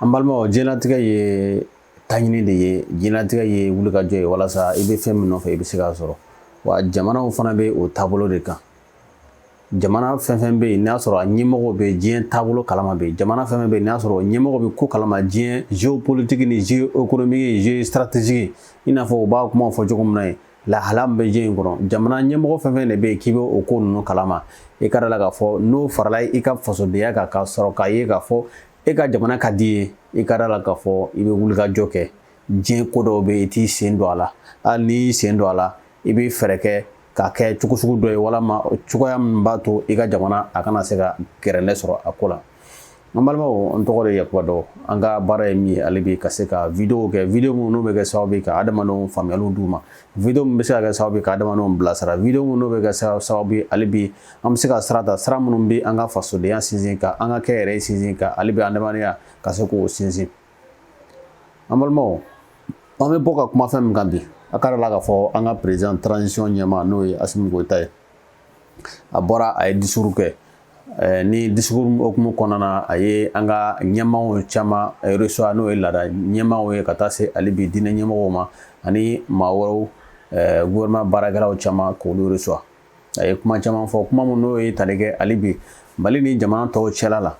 An balimaw diɲɛlatigɛ ye taɲini de ye, diɲɛlatigɛ ye wulikajɔ ye walasa i bɛ fɛn min nɔfɛ i bɛ se k'a sɔrɔ, wa jamanaw fana bɛ o taabolo de kan. Jamana fɛn fɛn bɛ yen n'a sɔrɔ a ɲɛmɔgɔ bɛ diɲɛ taabolo kalama bɛ yen, jamana fɛn fɛn bɛ yen n'a sɔrɔ ɲɛmɔgɔ bɛ ko kalama diɲɛ géopolitique ni géoéconomique géostratégique i n'a fɔ u b'a kuma fɔ cogo min na ye, lahala min bɛ diɲɛ in kɔnɔ, jamana ɲɛmɔgɔ fɛn fɛn de bɛ yen k'i bɛ o ko ninnu kalama, i ka da la k'a fɔ n'o farala i ka fasodenya kan k'a sɔrɔ k'a ye k'a fɔ e ka jamana ka di ye, i ka da la k'a fɔ i bɛ wulikajɔ kɛ, diɲɛ ko dɔw bɛ yen i t'i sen don a la, hali n'i y'i sen don a la i bɛ fɛɛrɛ kɛ k'a kɛ cogo sugu dɔ ye walama cogoya min b'a to i ka jamana a kana se ka gɛrɛndɛ sɔrɔ a ko la. An balimaw, n tɔgɔ de Yakuba Dɔw, an ka baara ye min ye ale bɛ ka se ka video kɛ, video minnu bɛ kɛ sababu ye ka adamadenw faamuyaliw d'u ma, video min bɛ se ka kɛ sababu ye ka adamadenw bilasira, video minnu bɛ kɛ sababu ye ale bi an bɛ se ka sira ta, sira minnu bɛ an ka fasodenya sinsin kan, an ka kɛ yɛrɛ sinsin kan, ale bɛ adamadenya ka se k'o sinsin. An balimaw, an bɛ bɔ ka kuma fɛn min kan bi, a ka da la k'a fɔ an ka président transition ɲɛmaa n'o ye Asimi Goyita ye, a bɔra a ye discours kɛ. Ni discours hukumu kɔnɔna na a ye an ka ɲɛmaaw caman reçoit n'o ye laada ɲɛmaaw ye ka taa se hali bi diinɛ ɲɛmɔgɔw ma ani maa wɛrɛw gouvernement baarakɛlaw caman k'olu reçoit. A ye kuma caman fɔ, kuma min n'o ye tali kɛ hali bi Mali ni jamana tɔw cɛla la,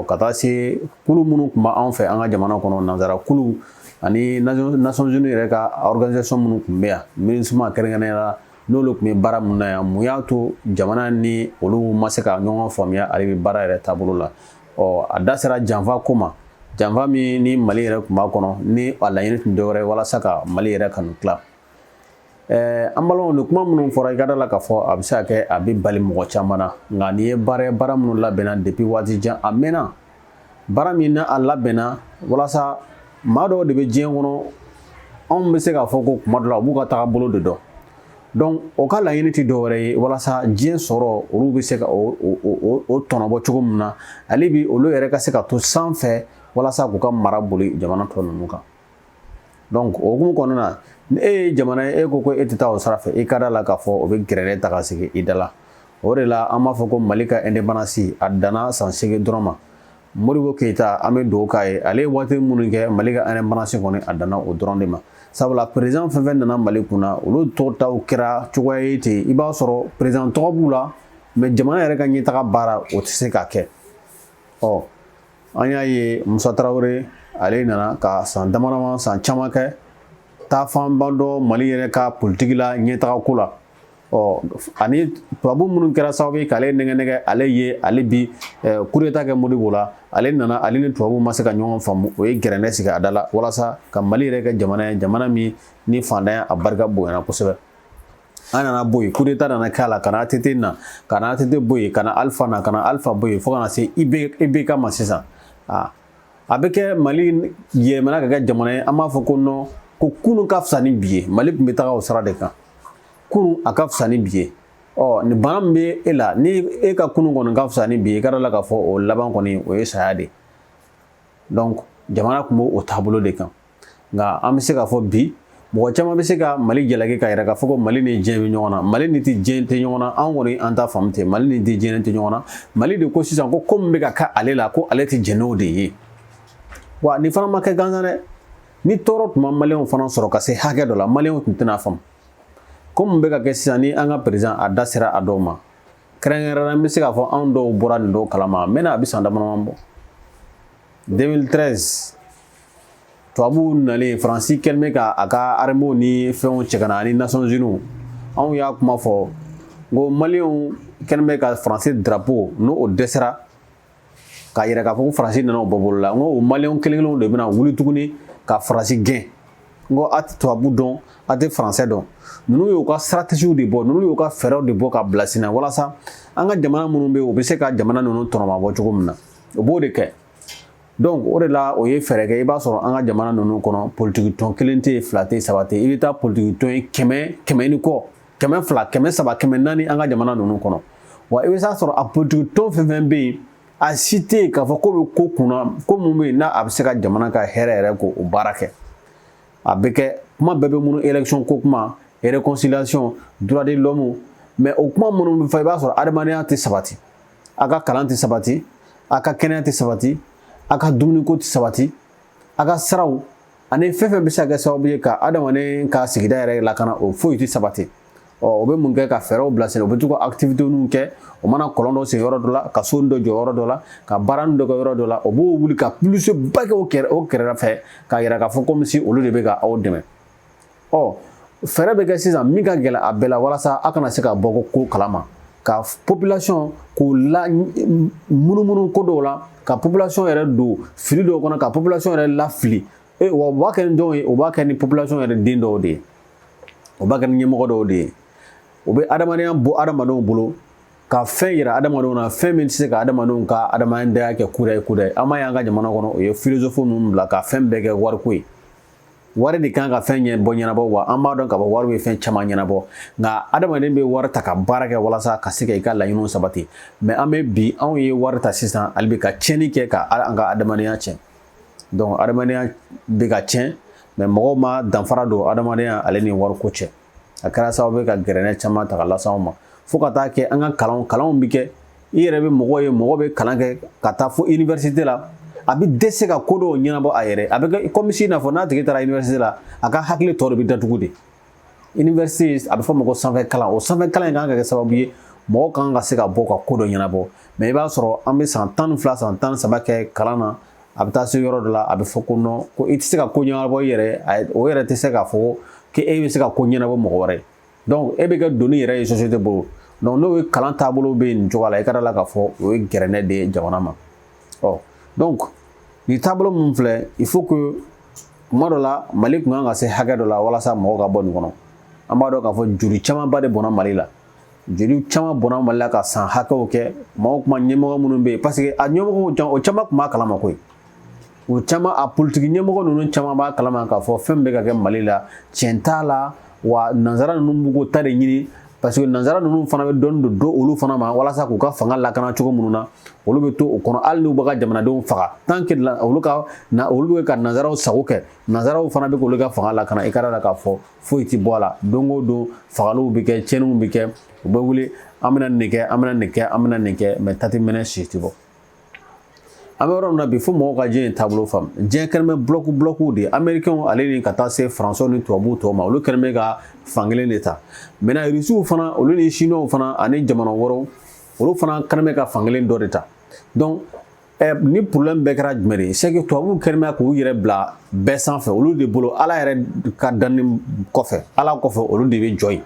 ka taa se kulu minnu tun b'anw fɛ an ka jamana kɔnɔ, nanzara kulu ani Nations Unies yɛrɛ ka organisation minnu tun bɛ yan, MINUSMA kɛrɛnkɛrɛnnenya la n'olu tun bɛ baara mun na yan, mun y'a to jamana ni olu ma se ka ɲɔgɔn faamuya hali bi baara yɛrɛ taabolo la. A da sera janfa ko ma, janfa min ni Mali yɛrɛ tun b'a kɔnɔ ni a laɲini tun dɔwɛrɛ ye walasa ka Mali yɛrɛ kanu tila. An balimaw, ni kuma minnu fɔra i ka da la k'a fɔ a bɛ se ka kɛ a bɛ bali mɔgɔ caman na, nka nin ye baara minnu labɛnna depuis waati jan, a mɛnna. Baara min n'a a labɛnna walasa maa dɔw de bɛ diɲɛ kɔnɔ anw bɛ se k'a fɔ ko kuma dɔ la u b'u ka taabolo de dɔn. Donc o ka laɲini tɛ dɔwɛrɛ ye walasa diɲɛ sɔrɔ olu bɛ se ka o tɔnɔbɔ cogo min na, hali bi olu yɛrɛ ka se ka to sanfɛ walasa k'u ka mara boli jamana tɔ ninnu kan. Donc o hukumu kɔnɔna na ni e ye jamana ye e ko ko e tɛ taa o sira fɛ, i ka da la k'a fɔ o bɛ gɛrɛndɛ ta ka sigi i da la. O de la an b'a fɔ ko Mali ka indépendance a danna san 8 dɔrɔn ma. Modibo Keyita an bɛ dugawu k'a ye, ale ye waati minnu kɛ Mali ka indépendance kɔni a danna o dɔrɔn de ma. Sabula président fɛn fɛn nana Mali kunna olu tɔgɔ taw kɛra cogoya ye ten, i b'a sɔrɔ président tɔgɔ b'u la mais jamana yɛrɛ ka ɲɛtaga baara o tɛ se ka kɛ. An y'a ye Musa Tarawele ale nana ka san damadama san caman kɛ taafanba dɔ Mali yɛrɛ ka politique la ɲɛtaga ko la. Ani tubabu minnu kɛra sababu ye k'ale nɛgɛ ale ye ale bi coup d'état kɛ Modibo la, ale nana ale ni tubabu ma se ka ɲɔgɔn faamu, o ye gɛrɛndɛ sigi a da la walasa ka Mali yɛrɛ kɛ jamana ye, jamana min ni fantanya a barika bonyana kosɛbɛ. An nana bɔ yen, coup d'état nana k'a la, ka na ATT na, ka na ATT bɔ yen, ka na Alpha na, ka na Alpha bɔ yen fo ka na se IBK ma sisan. A bɛ kɛ Mali yɛlɛmana ka kɛ jamana ye, an b'a fɔ ko non, ko kunun ka fisa ni bi ye, Mali tun bɛ taga o sira de kan. Kunun a ka fisa ni bi ye. Ni bana min bɛ e la, ni e ka kunun kɔni ka fisa ni bi ye, i ka da la k'a fɔ o laban kɔni o ye saya de. Donc jamana tun b'o taabolo de kan. Nka an bɛ se k'a fɔ bi mɔgɔ caman bɛ se ka Mali jalaki ka yɛrɛ k'a fɔ ko Mali ni diɲɛ bɛ ɲɔgɔn na, Mali ni diɲɛ tɛ ɲɔgɔn na, an kɔni an t'a faamu ten, Mali ni diɲɛ tɛ ɲɔgɔn na. Mali de ko sisan ko min bɛ ka kɛ ale la ko ale tɛ jɛn n'o de ye. Wa nin fana ma kɛ gansan dɛ. Ni tɔɔrɔ tun ma maliyɛnw fana sɔrɔ ka se hakɛ dɔ la, maliyɛnw tun tɛna faamu. Ko min bɛ ka kɛ sisan ni an ka président a da sera a dɔw ma, kɛrɛnkɛrɛnnenya n bɛ se k'a fɔ anw dɔw bɔra nin dɔw kalama, a mɛnna a bɛ san damadama bɔ. 2013 tubabuw nalen, Faransi kɛlen bɛ k'a ka armew ni fɛnw cɛ ka na ani Nations Unies, anw y'a kuma fɔ n ko maliyɛnw kɛlen bɛ ka Faransi drapeau n'o dɛsɛra k'a yɛrɛ k'a fɔ ko Faransi nana o bɔ bolo la, n ko o maliyɛnw kelen kelenw de bɛna wuli tuguni ka Faransi gɛn. N ko a tɛ tubabu dɔn, a tɛ faransɛ dɔn. Ninnu y'u ka stratégie de bɔ, ninnu y'u ka fɛɛrɛw de bɔ ka bila sen na walasa an ka jamana minnu bɛ yen u bɛ se ka jamana ninnu tɔnɔmabɔ cogo min na, o b'o de kɛ. Donc o de la o ye fɛɛrɛ kɛ, i b'a sɔrɔ an ka jamana ninnu kɔnɔ politique tɔn kelen tɛ yen, fila tɛ yen, saba tɛ yen, i bɛ taa politique tɔn ye kɛmɛ ni kɔ, 200, 300, 400 an ka jamana ninnu kɔnɔ. Wa i bɛ se sɔrɔ a politique tɔn fɛn fɛn bɛ yen a si tɛ yen k'a fɔ ko bɛ ko kunna, ko mun bɛ yen n'a bɛ se ka jamana ka hɛrɛ yɛrɛ k'o baara kɛ. A bɛ kɛ kuma bɛɛ bɛ minnu élection ko kuma, réconciliation, droit de l'homme, mais o kuma minnu bɛ fɔ i b'a sɔrɔ adamadenya tɛ sabati, a ka kalan tɛ sabati, a ka kɛnɛya tɛ sabati, a ka dumuni ko tɛ sabati a ka saraw ani fɛn fɛn bɛ se ka kɛ sababu ye ka adamaden ka sigida yɛrɛ lakana o foyi tɛ sabati o bɛ mun kɛ ka fɛɛrɛw bila sen u bɛ to ka activité ninnu kɛ o mana kɔlɔn dɔ sigi yɔrɔ dɔ la ka so dɔ jɔ yɔrɔ dɔ la ka baara dɔ kɛ yɔrɔ dɔ la o b'o wuli ka plus ba kɛ o kɛrɛfɛ k'a yira k'a fɔ comme si olu de bɛ ka aw dɛmɛ fɛɛrɛ bɛ kɛ sisan min ka gɛlɛn a bɛɛ la walasa a kana se ka bɔ ko kalama ka population k'u la munumunu ko dɔw la ka population yɛrɛ don fili dɔw kɔnɔ ka population yɛrɛ lafili wa u b'a kɛ ni dɔw ye u b'a kɛ ni population yɛrɛ den dɔw de ye u b'a kɛ ni ɲɛmɔgɔ dɔw de ye u bɛ adamadenya bɔ adamadenw bolo ka fɛn yira adamadenw na fɛn min tɛ se ka adamadenw ka adamadenya kɛ kuda ye an m'a ye an ka jamana kɔnɔ o ye philosophe ninnu bila ka fɛn bɛɛ kɛ wariko ye wari de kan ka fɛn ɲɛnabɔ wa an b'a dɔn ka fɔ wari bɛ fɛn caman ɲɛnabɔ nka adamaden bɛ wari ta ka baara kɛ walasa ka se ka i ka laɲiniw sabati mais an bɛ bi anw ye wari ta sisan hali bi ka tiɲɛni kɛ ka an ka adamadenya tiɲɛ donc adamadenya bɛ ka tiɲɛ mais mɔgɔw ma danfara don adamadenya ale ni wariko cɛ a kɛra sababu ye ka gɛrɛnɛ caman ta ka lase anw ma fo ka taa kɛ an ka kalanw bɛ kɛ i yɛrɛ bɛ mɔgɔ ye mɔgɔ bɛ kalan kɛ ka taa fo université la a bɛ dɛsɛ ka ko dɔw ɲɛnabɔ a yɛrɛ a bɛ kɛ comme si n'a fɔ n'a tigi taara université la a ka hakili tɔ de bɛ datugu de université a bɛ fɔ ma ko sanfɛ kalan o sanfɛ kalan in kan ka kɛ sababu ye mɔgɔ kan ka se ka bɔ ka ko dɔ ɲɛnabɔ mais i b'a sɔrɔ an bɛ san 12 san 13 kɛ kalan na a bɛ taa se yɔrɔ dɔ la a bɛ fɔ ko non ko i tɛ se ka ko ɲɛnabɔ i yɛrɛ o yɛrɛ tɛ se k'a fɔ ko e bɛ se ka ko ɲɛnabɔ mɔgɔ wɛrɛ donc e bɛ kɛ doni yɛrɛ ye société bolo donc n'o ye kalan taabolo bɛ nin cogoya la i ka da la k'a fɔ o ye gɛrɛnɛ de ye jamana ma donc nin taabolo min filɛ il faut que kuma dɔ la Mali kun kan ka se hakɛ dɔ la walasa mɔgɔw ka bɔ nin kɔnɔ an b'a dɔn k'a fɔ joli camanba de bɔnna Mali la joli caman bɔnna Mali la ka san hakɛw kɛ mɔgɔw kuma ɲɛmɔgɔ minnu bɛ yen parce que a ɲɛmɔgɔw o caman tun b'a kalama koyi o caman a politiki ɲɛmɔgɔ ninnu caman b'a kalama k'a fɔ fɛn bɛ ka kɛ Mali la tiɲɛ t'a la wa nanzara ninnu b'u ko ta de ɲini parce que nanzara ninnu fana bɛ dɔɔni don olu fana ma walasa k'u ka fanga lakana cogo minnu na olu bɛ to o kɔnɔ hali n'u bɛ ka jamanadenw faga tant que olu bɛ ka nanzaraw sago kɛ nanzaraw fana bɛ k'olu ka fanga lakana i ka da la k'a fɔ foyi tɛ bɔ a la don o don fagaliw bɛ kɛ tiɲɛniw bɛ kɛ u bɛ wuli an bɛna nin kɛ an bɛna nin kɛ an bɛna nin kɛ mais tati minɛ si tɛ bɔ an bɛ yɔrɔ min na bi fo mɔgɔw ka diɲɛ taabolo faamu diɲɛ kɛlen bɛ bloc de américains ale ni ka taa se français ni tubabuw tɔw ma olu kɛlen bɛ ka fankelen de ta maintenant russiw fana olu ni chinois fana ani jamana wɛrɛw olu fana kɛlen bɛ ka fankelen dɔ de ta donc ni problème bɛɛ kɛra jumɛn de ye c'est que tubabuw kɛlen bɛ k'u yɛrɛ bila bɛɛ sanfɛ olu de bolo ala yɛrɛ ka danni kɔfɛ ala kɔfɛ olu de bɛ jɔ yen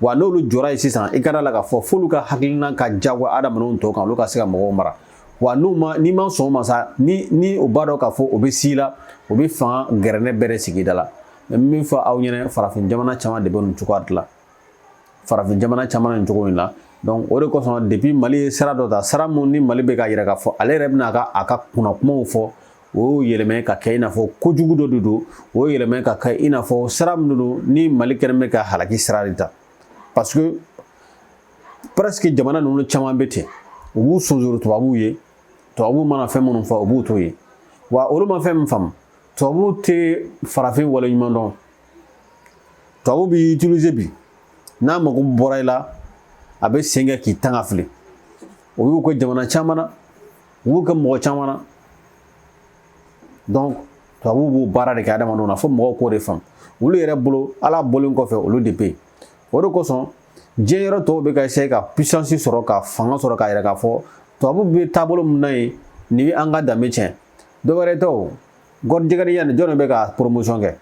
wa n'olu jɔra yen sisan i ka da la k'a fɔ f'olu ka hakilina ka diyagoya adamadenw tɔw kan olu ka se ka mɔgɔw mara wa n'i ma sɔn o ma sa ni o b'a dɔn k'a fɔ o bɛ s'i la o bɛ fanga gɛrɛnɛ bɛɛ de sigida la mais min fɔ aw ɲɛna farafin jamana caman de bɛ nin cogoya de la farafin jamana caman nin cogo in la donc o de kosɔn depuis Mali ye sira dɔ ta sira mun ni Mali bɛ ka yira k'a fɔ ale yɛrɛ bɛna a ka kunna kumaw fɔ o y'o yɛlɛmɛ ka kɛ i n'a fɔ kojugu dɔ de don o y'o yɛlɛmɛ ka kɛ i n'a fɔ sira min don ni Mali kɛlen bɛ ka halaki sira de ta parce que presque jamana ninnu caman bɛ ten u b'u sonsoro tubabuw ye tubabuw mana fɛn minnu fɔ u b'u to ye wa olu ma fɛn min faamu tubabuw tɛ farafin waleɲuman dɔn tubabuw b'i utiliser bi n'a mago bɔra i la a bɛ sen kɛ k'i tanga fili o y'u kɛ jamana caman na u y'u kɛ mɔgɔ caman na donc tubabuw b'o baara de kɛ adamadenw na fo mɔgɔw k'o de faamu olu yɛrɛ bolo ala bɔlen kɔfɛ olu de bɛ yen o de kosɔn diɲɛ yɔrɔ tɔw bɛ ka essayer ka puissance sɔrɔ ka fanga sɔrɔ k'a yɛrɛ k'a fɔ tubabu bɛ taabolo min na yen nin bɛ an ka danbe tiɲɛ dɔwɛrɛ tɛ o gɔrijɛgɛdenya nin jɔn de bɛ ka promotion kɛ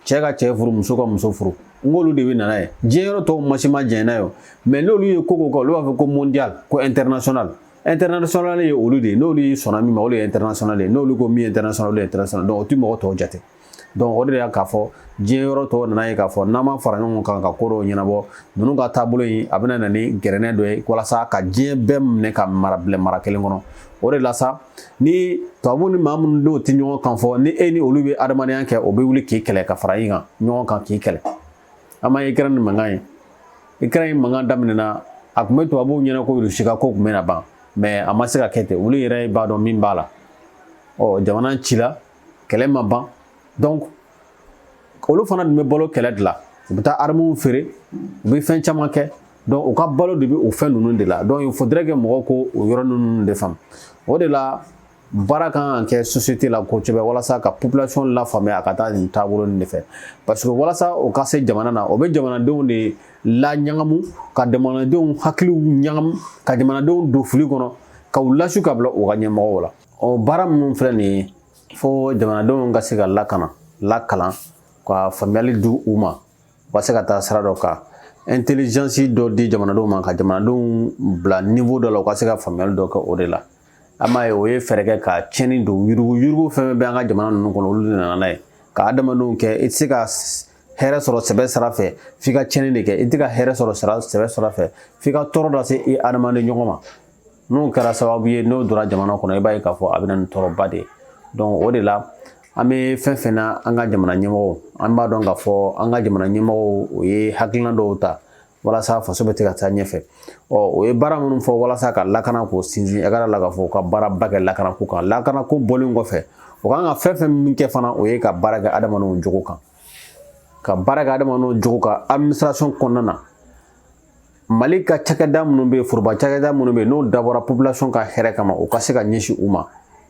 cɛ ka cɛ furu muso ka muso furu n k'olu de bɛ nana ye diɲɛ yɔrɔ tɔw ma si ma jɛn n'a ye mais n'olu ye ko kɛ olu b'a fɔ ko mondial ko international ye olu de ye n'olu ye sɔnna min ma olu ye international ye n'olu ko min ye international olu ye international donc o tɛ mɔgɔ tɔw jate donc o de y'a k'a fɔ diɲɛ yɔrɔ tɔw nana ye k'a fɔ n'an ma fara ɲɔgɔn kan ka ko dɔw ɲɛnabɔ ninnu ka taabolo in a bɛna na ni gɛrɛnɛ dɔ ye walasa ka diɲɛ bɛɛ minɛ ka mara kelen kɔnɔ o de la sa ni tubabu ni maa minnu n'o tɛ ɲɔgɔn kan fɔ ni e ni olu bɛ adamadenya kɛ o bɛ wuli k'i kɛlɛ ka fara i kan ɲɔgɔn kan k'i kɛlɛ an ma Ukraine ni mankan ye Ukraine mankan daminɛna a tun bɛ tubabuw ɲɛna ko Rusi ka ko tun bɛ na ban mais a ma se ka kɛ ten olu yɛrɛ b'a dɔn min b'a la jamana cila kɛlɛ ma ban donc olu fana dun bɛ balo kɛlɛ de la u bɛ taa armes feere u bɛ fɛn caman kɛ donc u ka balo de bɛ o fɛn ninnu de la donc il faudrait que mɔgɔw ko o yɔrɔ ninnu de faamu o de la baara kan ka kɛ société la kosɛbɛ walasa ka population la faamuya a ka taa nin taabolo nin de fɛ parce que walasa o ka se jamana na o bɛ jamanadenw de la ɲagamu ka jamanadenw hakiliw ɲagamu ka jamanadenw don fili kɔnɔ ka u lasu ka bila u ka ɲɛmɔgɔw la o baara minnu filɛ nin ye fo jamanadenw ka se ka lakalan ka faamuyali di u ma u ka se ka taa sira dɔ kan intelligence dɔ di jamanadenw ma ka jamanadenw bila niveau dɔ la u ka se ka faamuyali dɔ kɛ o de la an b'a ye o ye fɛɛrɛ kɛ ka tiɲɛni don yurugu fɛn bɛ an ka jamana ninnu kɔnɔ olu de nana n'a ye ka adamadenw kɛ i tɛ se ka hɛrɛ sɔrɔ sɛbɛ sira fɛ f'i ka tiɲɛni de kɛ i tɛ ka hɛrɛ sɔrɔ sɛbɛ sira fɛ f'i ka tɔɔrɔ lase i adamaden ɲɔgɔn ma n'o kɛra sababu ye n'o donna jamana kɔnɔ i b'a ye k'a fɔ a bɛ na ni tɔɔrɔba de ye donc o de la an bɛ fɛn fɛn na an ka jamana ɲɛmɔgɔw an b'a dɔn k'a fɔ an ka jamana ɲɛmɔgɔw o ye hakilina dɔw ta walasa faso bɛ se ka taa ɲɛfɛ o ye baara minnu fɔ walasa ka lakana k'o sinsin a ka la k'a fɔ u ka baaraba kɛ lakanako kan lakanako bɔlen kɔfɛ o kan ka fɛn fɛn min kɛ fana o ye ka baara kɛ adamadenw jogo kan ka baara kɛ adamadenw jogo kan administration kɔnɔna na Mali ka cakɛda minnu bɛ yen foroba cakɛda minnu bɛ yen n'o dabɔra population ka hɛrɛ kama o ka se ka ɲɛsin u ma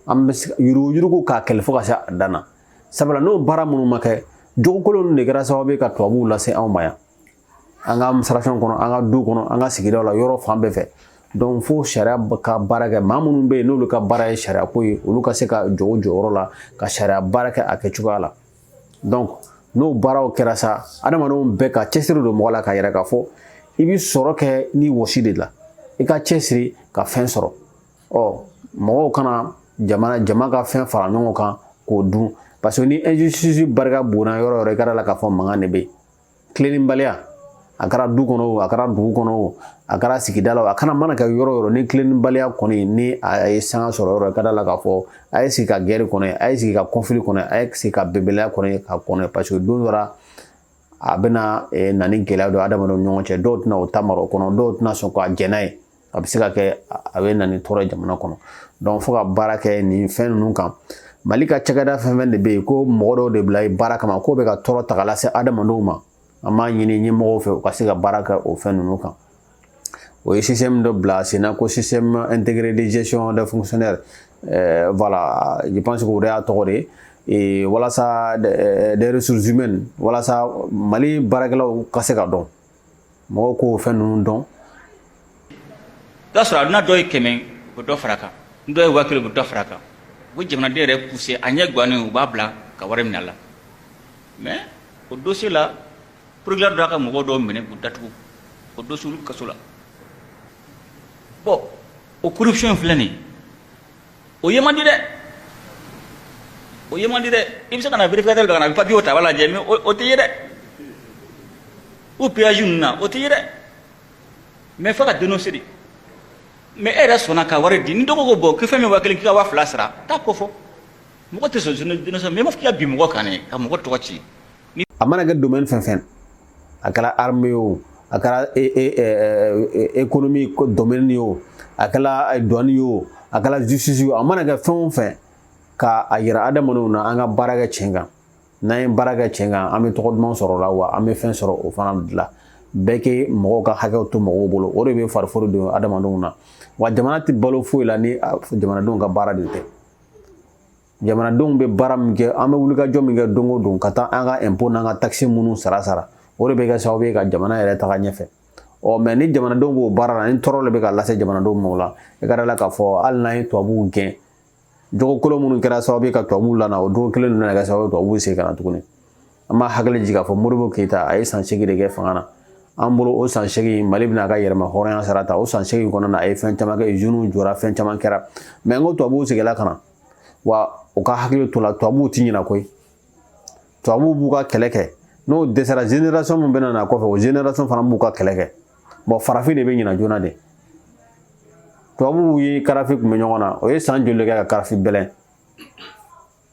an bɛ yurugu k'a kɛlɛ fo ka se a dan na sabula n'o baara minnu ma kɛ jogo kolon de kɛra sababu ye ka tubabuw lase anw ma yan an ka administration kɔnɔ an ka du kɔnɔ an ka sigidaw la yɔrɔ fan bɛɛ fɛ donc fo sariya ka baara kɛ maa minnu bɛ yen n'olu ka baara ye sariya ko ye olu ka se ka jɔ o jɔyɔrɔ la ka sariya baara kɛ a kɛcogoya la donc n'o baaraw kɛra sa adamadenw bɛɛ ka cɛsiri don mɔgɔ la ka yɛrɛ k'a fɔ i bɛ sɔrɔ kɛ ni wɔsi de la i ka cɛsiri ka fɛn sɔrɔ mɔgɔw kana jama ka fɛn fara ɲɔgɔn kan k'o dun parce que ni injustice barika bonna yɔrɔ o yɔrɔ i ka da la k'a fɔ mankan de bɛ yen tilenninbaliya a kɛra du kɔnɔ o a kɛra dugu kɔnɔ o a kɛra sigida la o a kana mana kɛ yɔrɔ o yɔrɔ ni tilenninbaliya kɔni ni a ye sanga sɔrɔ yɔrɔ i ka da la k'a fɔ a ye sigi ka guerre kɔnɔ a ye sigi ka conflit kɔnɔ a ye sigi ka bɛnbaliya kɔnɔ ka kɔnɔ parce que don dɔ la a bɛna na ni gɛlɛya dɔ adamadenw ɲɔgɔn cɛ dɔw tɛna o ta mara o kɔnɔ dɔw tɛna sɔn k'a jɛn n'a ye a bɛ se ka kɛ a bɛ na ni tɔɔrɔ ye jamana kɔnɔ donc fo ka baara kɛ nin fɛn ninnu kan Mali ka cakɛda fɛn fɛn de bɛ yen ko mɔgɔ dɔw de bila i baara kama k'o bɛ ka tɔɔrɔ ta ka lase adamadenw ma an b'a ɲini ɲɛmɔgɔw fɛ u ka se ka baara kɛ o fɛn ninnu kan o ye système dɔ bila sen na ko système intégré de gestion des fonctionnaires voilà je pense que o de y'a tɔgɔ de ye walasa des ressources humaines walasa Mali baarakɛlaw ka se ka dɔn mɔgɔw k'o fɛn ninnu dɔn dɔ sɔrɔ a duna dɔ ye 100 o dɔ fara kan dɔ ye 1000 o dɔ fara kan o jamanaden yɛrɛ poussé a ɲɛ gannen u b'a bila ka wari minɛ a la mais o dossier la procureur dɔ ka mɔgɔw dɔw minɛ k'u datugu o dossier olu kaso la bon o corruption in filɛ nin o ye man di dɛ o ye man di dɛ i bɛ se ka na vérificateur dɔ ka na papier o ta a b'a lajɛ mais o tɛ ye dɛ o péage ninnu na o tɛ ye dɛ mais fo ka dénoncer de mais e yɛrɛ sɔnna ka wari di ni dɔgɔ ko bɔn k'i fɛn min 1000 k'i ka 2000 sara taa ko fɔ mɔgɔ tɛ sɔn dénoncer mais i m'a fɔ k'i ka bin mɔgɔ kan dɛ ka mɔgɔ tɔgɔ ci. a mana kɛ domaine fɛn fɛn a kɛra armée o a kɛra économie domaine ye o a kɛra douane ye o a kɛra justice ye o a mana kɛ fɛn o fɛn ka a yira adamadenw na an ka baara kɛ tiɲɛ kan n'an ye baara kɛ tiɲɛ kan an bɛ tɔgɔ duman sɔrɔ o la wa an bɛ fɛn sɔrɔ o fana de la bɛɛ kɛ mɔgɔw ka hakɛw to mɔgɔw bolo o de bɛ fariforo don adamadenw na wa jamana tɛ balo foyi la ni jamanadenw ka baara de tɛ jamanadenw bɛ baara min kɛ an bɛ wulikajɔ min kɛ don o don ka taa an ka impôt n'an ka taxe minnu sara o de bɛ kɛ sababu ye ka jamana yɛrɛ taga ɲɛfɛ mais ni jamanadenw b'o baara la ni tɔɔrɔ de bɛ ka lase jamanadenw ma o la i ka da la k'a fɔ hali n'an ye tubabuw gɛn jogo kolon minnu kɛra sababu ye ka tubabuw lana o jogo kelen ninnu nana kɛ sababu ye tubabuw segin ka na tuguni an b'a hakili jigin k'a fɔ Modibo Keyita a ye san 8 de kɛ fanga na an bolo o san 8 Mali bɛna a ka yɛrɛma hɔrɔnya sara ta o san 8 kɔnɔna na a ye fɛn caman kɛ usines jɔra fɛn caman kɛra mais n ko tubabuw seginna ka na wa u ka hakili to la tubabuw tɛ ɲinɛ koyi tubabuw b'u ka kɛlɛ kɛ n'o dɛsɛra génération min bɛna na kɔfɛ o génération fana b'u ka kɛlɛ kɛ bon farafin de bɛ ɲinɛ joona de tubabuw ye karafi tun bɛ ɲɔgɔn na o ye san joli kɛ ka karafi bɛlɛn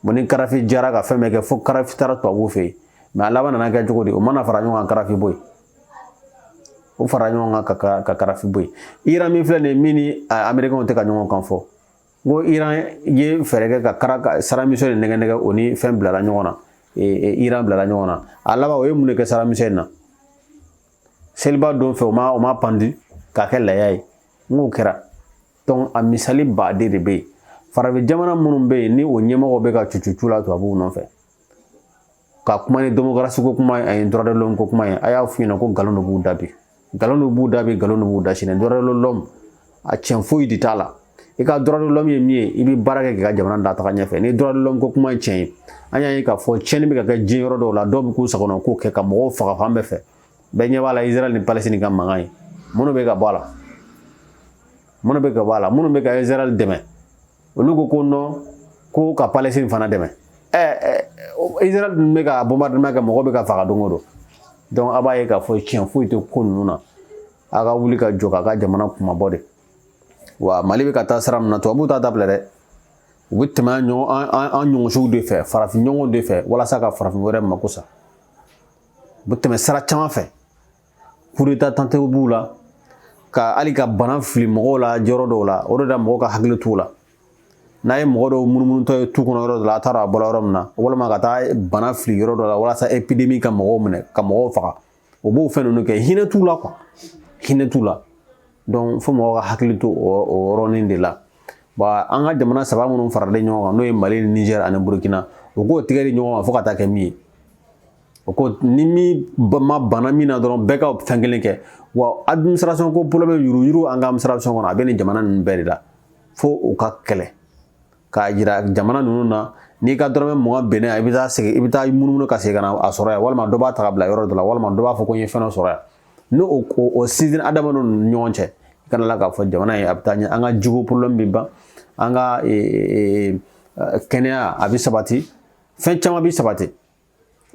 bon ni karafi jara ka fɛn bɛɛ kɛ fo karafi taara tubabuw fɛ yen mais a laban nana kɛ cogo di o mana fara ɲɔgɔn kan karafi bɔ yen o fara ɲɔgɔn kan ka karafi bɔ yen Iran min filɛ nin ye min ni Américains tɛ ka ɲɔgɔn kan fɔ n ko Iran ye fɛɛrɛ kɛ ka saramisɛn de nɛgɛ o ni fɛn bilala ɲɔgɔn na Iran bilala ɲɔgɔn na a laban o ye mun de kɛ saramisɛn in na seliba don fɛ o ma pandi k'a kɛ laya ye n k'o kɛra donc a misali baden de bɛ yen farafin jamana minnu bɛ yen ni o ɲɛmɔgɔ bɛ ka cucu la tubabuw nɔfɛ ka kuma ni démocratie ko kuma ye ani droit de l'homme ko kuma ye a y'a f'u ɲɛna ko nkalon de b'u da bi nkalon de b'u da bi nkalon de b'u da sini droit de l'homme a tiɲɛ foyi de t'a la i ka droit de l'homme ye min ye i bɛ baara kɛ k'i ka jamana da taga ɲɛfɛ ni droit de l'homme ko kuma ye tiɲɛ ye an y'a ye k'a fɔ tiɲɛni bɛ ka kɛ diɲɛ yɔrɔ dɔw la dɔw bɛ k'u sagona k'o kɛ ka mɔgɔw faga fan bɛɛ fɛ bɛɛ ɲɛ b'a la Israël ni Palestine ka mankan ye minnu bɛ ka bɔ a la minnu bɛ ka bɔ a la minnu bɛ ka Israël dɛmɛ olu ko ko non ko ka Palestine fana dɛmɛ Israël dun bɛ ka bombardement kɛ mɔgɔ bɛ ka faga don o don donc a b'a ye k'a fɔ tiɲɛ foyi tɛ ko ninnu na a ka wuli ka jɔ k'a ka jamana kumabɔ de wa Mali bɛ ka taa sira min na tubabuw t'a dabila dɛ u bɛ tɛmɛ an ɲɔgɔnsiw de fɛ farafin ɲɔgɔnw de fɛ walasa ka farafin wɛrɛ mako sa u bɛ tɛmɛ sira caman fɛ coup d'état tentative b'u la ka hali ka bana fili mɔgɔw la yɔrɔ dɔw la o de la mɔgɔw ka hakili t'u la n'a ye mɔgɔ dɔw munumunutɔ ye tu kɔnɔ yɔrɔ dɔ la a t'a dɔn a bɔra yɔrɔ min na walima ka taa bana fili yɔrɔ dɔ la walasa épidémie ka mɔgɔw minɛ ka mɔgɔw faga o b'o fɛn ninnu kɛ hinɛ t'u la quoi hinɛ t'u la donc fo mɔgɔw ka hakili to o yɔrɔnin de la bon an ka jamana saba minnu faralen ɲɔgɔn kan n'o ye Mali Niger ani Burkina u k'o tigɛ di ɲɔgɔn ma fo ka taa kɛ min ye o ko ni min ma bana min na dɔrɔn bɛɛ ka fɛn kelen kɛ wa administration ko problème yuru an ka administration kɔnɔ a bɛ nin jamana ninnu bɛɛ de la fo u ka kɛlɛ k'a jira jamana ninnu na n'i ka dɔrɔmɛ 20 bɛnnɛ i bɛ taa segin i bɛ taa munumunu ka segin ka na a sɔrɔ yan walima dɔ b'a ta ka bila yɔrɔ dɔ la walima dɔ b'a fɔ ko n ye fɛn dɔ sɔrɔ yan n'o o sinsin adamadenw ni ɲɔgɔn cɛ i kana la k'a fɔ jamana in a bɛ taa ɲɛ an ka jiko problème bɛ ban an ka kɛnɛya a bɛ sabati fɛn caman bɛ sabati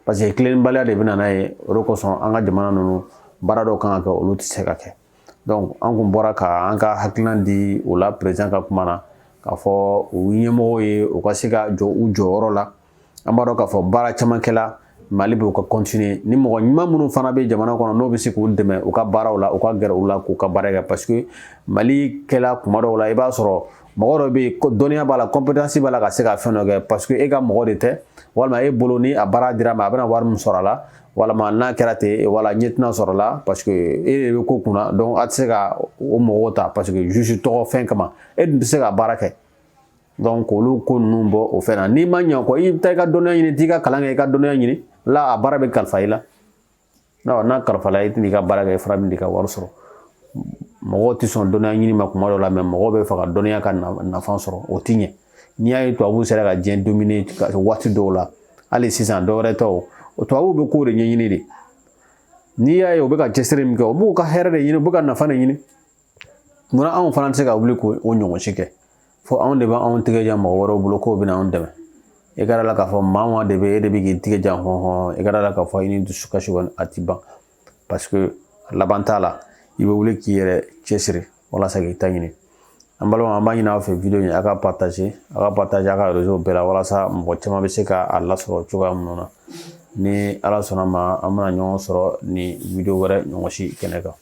parce que tilenbaliya de bɛ na n'a ye o de kosɔn an ka jamana ninnu baara dɔw kan ka kɛ olu tɛ se ka kɛ donc an kun bɔra ka an ka hakilina di o la président ka kuma na k'a fɔ u ɲɛmɔgɔw ye u ka se ka jɔ u jɔyɔrɔ la an b'a dɔn k'a fɔ baara caman kɛla Mali bɛ u ka continuer ni mɔgɔ ɲuman minnu fana bɛ jamana kɔnɔ n'o bɛ se k'u dɛmɛ u ka baaraw la u ka gɛrɛ u la k'u ka baara kɛ parce que Mali kɛla kuma dɔw la i b'a sɔrɔ mɔgɔ dɔ bɛ yen dɔnniya b'a la compétence b'a la ka se ka fɛn dɔ kɛ parce que e ka mɔgɔ de tɛ walima e bolo ni a baara dira ma a bɛna wari min sɔrɔ a la walima n'a kɛra ten wala ɲɛ tɛna sɔrɔ la parce que e de bɛ ko kunna donc a tɛ se ka o mɔgɔw ta parce que juge tɔgɔ fɛn kama e dun tɛ se ka baara kɛ donc olu ko ninnu bɔ o fɛn na n'i ma ɲɛ kɔ i bɛ taa i ka dɔnniya ɲini t'i ka kalan kɛ i ka dɔnniya ɲini la a baara bɛ kalifa i la n'a kalifa la i tɛna i ka baara kɛ i fana bɛ n'i ka wari sɔrɔ mɔgɔw tɛ sɔn dɔnniya ɲini ma kuma dɔw la mais mɔgɔw bɛ fɛ ka dɔnniya ka nafa sɔrɔ o tɛ ɲɛ n'i y'a ye tubabuw sera ka diɲɛ dominer waati dɔw la hali sisan dɔwɛrɛ tɛ o tubabuw bɛ k'o de ɲɛɲini de n'i y'a ye u bɛ ka cɛsiri min kɛ u b'u ka hɛrɛ de ɲini u bɛ ka nafa de ɲini munna anw fana tɛ se ka wuli k'o ɲɔgɔn si kɛ fo anw de b'anw tigɛ jan mɔgɔ wɛrɛw bolo k'o bɛna anw dɛmɛ i ka da la k'a fɔ maa o maa de bɛ e de bɛ k'i tigɛ jan hɔn i ka da la k'a fɔ i ni dusukasi kɔni a ti ban parce que laban t'a la i bɛ wuli k'i yɛrɛ cɛsiri walasa k'i ta ɲini an balimaw an b'a ɲini aw fɛ video in a ka partager a ka réseau bɛɛ la walasa mɔgɔ caman bɛ se k'a lasɔrɔ cogoya minnu na ni Ala sɔnna ma an bɛna ɲɔgɔn sɔrɔ ni video wɛrɛ ɲɔgɔn si kɛnɛ kan